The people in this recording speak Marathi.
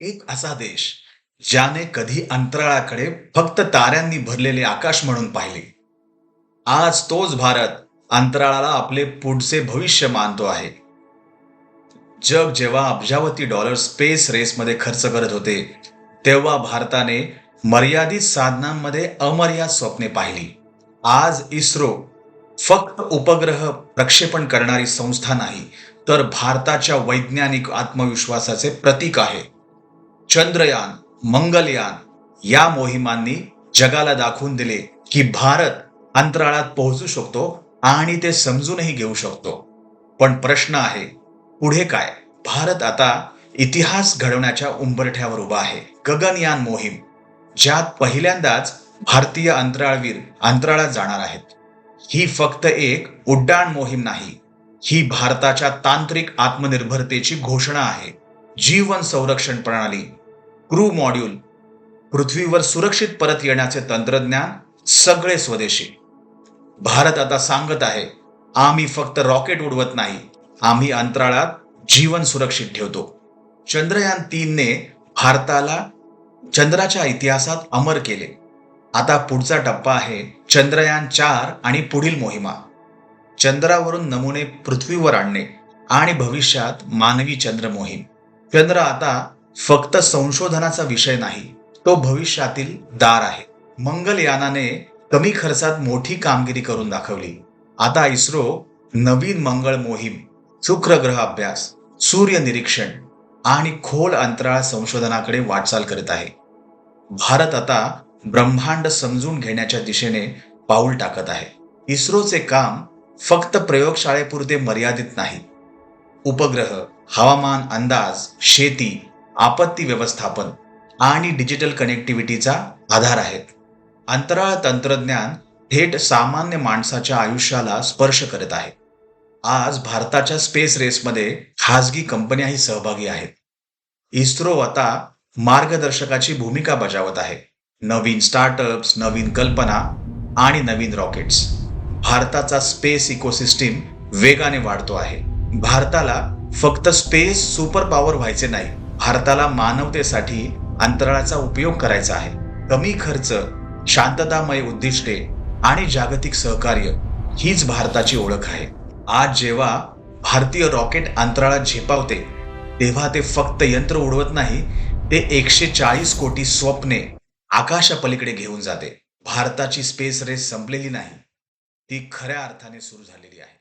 एक असा देश ज्याने कधी अंतराळाकडे फक्त ताऱ्यांनी भरलेले आकाश म्हणून पाहिले, आज तोच भारत अंतराळाला आपले पुढचे भविष्य मानतो आहे. जग जेव्हा अब्जावधी डॉलर स्पेस रेसमध्ये खर्च करत होते, तेव्हा भारताने मर्यादित साधनांमध्ये अमर्याद स्वप्ने पाहिली. आज इस्रो फक्त उपग्रह प्रक्षेपण करणारी संस्था नाही, तर भारताच्या वैज्ञानिक आत्मविश्वासाचे प्रतीक आहे. चंद्रयान, मंगलयान या मोहिमांनी जगाला दाखवून दिले की भारत अंतराळात पोहोचू शकतो आणि ते समजूनही घेऊ शकतो. पण प्रश्न आहे, पुढे काय? भारत आता इतिहास घडवण्याच्या उंबरठ्यावर उभा आहे. गगनयान मोहीम, ज्यात पहिल्यांदाच भारतीय अंतराळवीर अंतराळात जाणार आहेत. ही फक्त एक उड्डाण मोहीम नाही, ही भारताच्या तांत्रिक आत्मनिर्भरतेची घोषणा आहे. जीवन संरक्षण प्रणाली, क्रू मॉड्यूल, पृथ्वीवर सुरक्षित परत येण्याचे तंत्रज्ञान, सगळे स्वदेशी. भारत आता सांगत आहे, आम्ही फक्त रॉकेट उडवत नाही, आम्ही अंतराळात जीवन सुरक्षित ठेवतो. चंद्रयान 3ने भारताला चंद्राच्या इतिहासात अमर केले. आता पुढचा टप्पा आहे चंद्रयान 4 आणि पुढील मोहिमा. चंद्रावरून नमुने पृथ्वीवर आणणे आणि भविष्यात मानवी चंद्र मोहीम. चंद्र आता फक्त संशोधनाचा विषय नाही, तो भविष्यातील दार आहे. मंगलयानाने कमी खर्चात मोठी कामगिरी करून दाखवली. आता इस्रो नवीन मंगळ मोहीम, शुक्र ग्रह अभ्यास, सूर्य निरीक्षण आणि खोल अंतराळ संशोधनाकडे वाटचाल करत आहे. भारत आता ब्रह्मांड समजून घेण्याच्या दिशेने पाऊल टाकत आहे. इस्रोचे काम फक्त प्रयोगशाळेपुरते मर्यादित नाही. उपग्रह, हवामान अंदाज, शेती, आपत्ती व्यवस्थापन आणि डिजिटल कनेक्टिव्हिटीचा आधार आहेत. अंतराळ तंत्रज्ञान थेट सामान्य माणसाच्या आयुष्याला स्पर्श करत आहे. आज भारताच्या स्पेस रेसमध्ये खासगी कंपन्याही सहभागी आहेत. इस्रो आता मार्गदर्शकाची भूमिका बजावत आहे. नवीन स्टार्टअप्स, नवीन कल्पना आणि नवीन रॉकेट्स. भारताचा स्पेस इकोसिस्टीम वेगाने वाढतो आहे. भारताला फक्त स्पेस सुपर पॉवर व्हायचे नाही, भारताला मानवतेसाठी अंतराळाचा उपयोग करायचा आहे. कमी खर्च, शांततामय उद्दिष्टे आणि जागतिक सहकार्य हीच भारताची ओळख आहे. आज जेव्हा भारतीय रॉकेट अंतराळात झेपावते, तेव्हा ते फक्त यंत्र उडवत नाही, ते 140 कोटी स्वप्ने आकाशापलीकडे घेऊन जाते. भारताची स्पेस रेस संपलेली नाही, ती खऱ्या अर्थाने सुरू झालेली आहे.